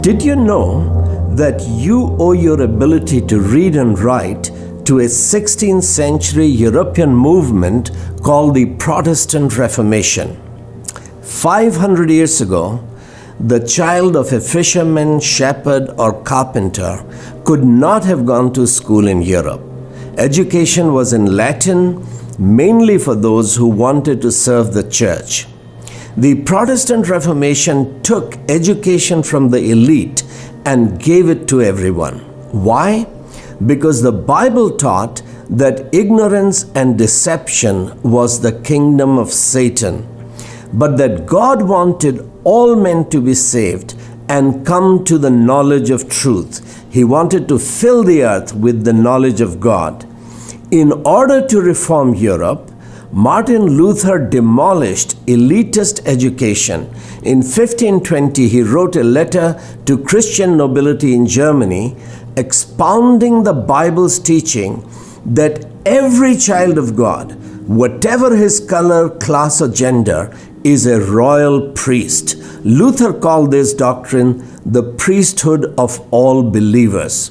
Did you know that you owe your ability to read and write to a 16th century European movement called the Protestant Reformation? 500 years ago, the child of a fisherman, shepherd, or carpenter could not have gone to school in Europe. Education was in Latin, mainly for those who wanted to serve the church. The Protestant Reformation took education from the elite and gave it to everyone. Why? Because the Bible taught that ignorance and deception was the kingdom of Satan, but that God wanted all men to be saved and come to the knowledge of truth. He wanted to fill the earth with the knowledge of God. In order to reform Europe, Martin Luther demolished elitist education. In 1520, he wrote a letter to Christian nobility in Germany, expounding the Bible's teaching that every child of God, whatever his color, class, or gender, is a royal priest. Luther called this doctrine the priesthood of all believers.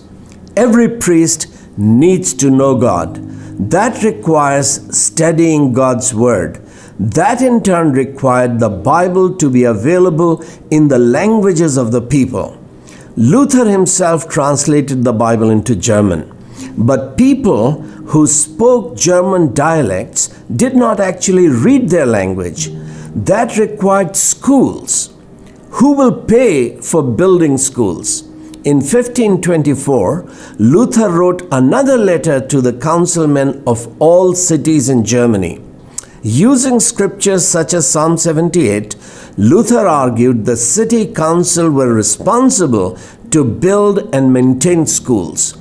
Every priest needs to know God. That requires studying God's Word. That in turn required the Bible to be available in the languages of the people. Luther himself translated the Bible into German, but people who spoke German dialects did not actually read their language. That required schools. Who will pay for building schools? In 1524, Luther wrote another letter to the councilmen of all cities in Germany. Using scriptures such as Psalm 78, Luther argued the city council were responsible to build and maintain schools.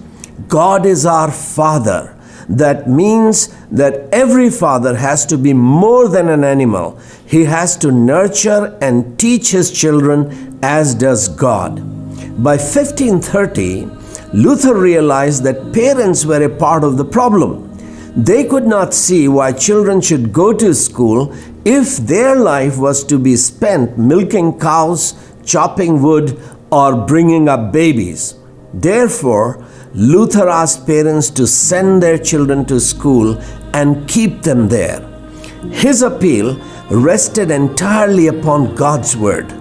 God is our Father. That means that every father has to be more than an animal. He has to nurture and teach his children as does God. By 1530, Luther realized that parents were a part of the problem. They could not see why children should go to school if their life was to be spent milking cows, chopping wood, or bringing up babies. Therefore, Luther asked parents to send their children to school and keep them there. His appeal rested entirely upon God's Word.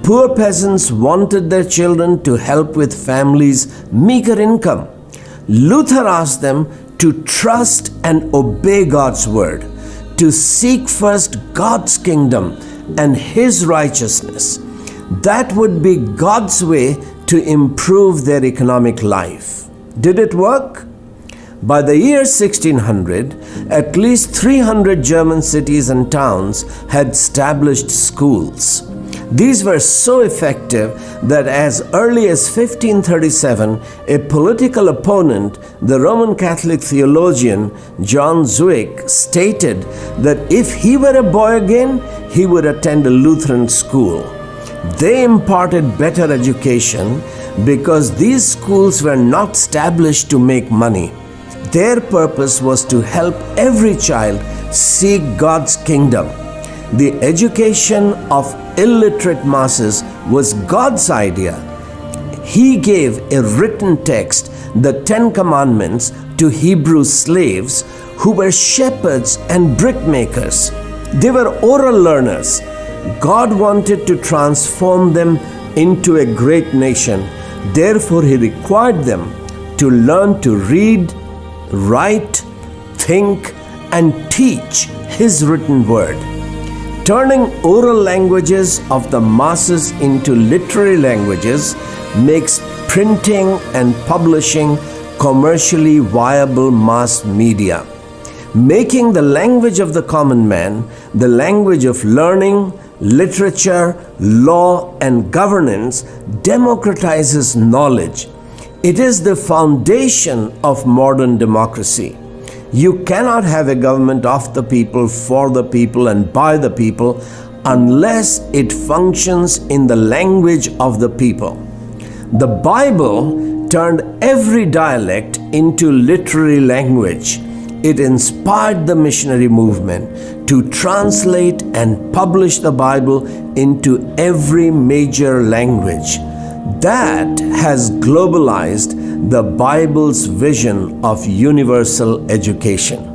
Poor peasants wanted their children to help with families' meager income. Luther asked them to trust and obey God's Word, to seek first God's kingdom and His righteousness. That would be God's way to improve their economic life. Did it work? By the year 1600, at least 300 German cities and towns had established schools. These were so effective that as early as 1537, a political opponent, the Roman Catholic theologian John Zwick, stated that if he were a boy again, he would attend a Lutheran school. They imparted better education because these schools were not established to make money. Their purpose was to help every child seek God's kingdom. The education of illiterate masses was God's idea. He gave a written text, the Ten Commandments, to Hebrew slaves who were shepherds and brickmakers. They were oral learners. God wanted to transform them into a great nation. Therefore, He required them to learn to read, write, think, and teach His written word. Turning oral languages of the masses into literary languages makes printing and publishing commercially viable mass media. Making the language of the common man the language of learning, literature, law, and governance democratizes knowledge. It is the foundation of modern democracy. You cannot have a government of the people, for the people, and by the people unless it functions in the language of the people. The Bible turned every dialect into literary language. It inspired the missionary movement to translate and publish the Bible into every major language. That has globalized the Bible's vision of universal education.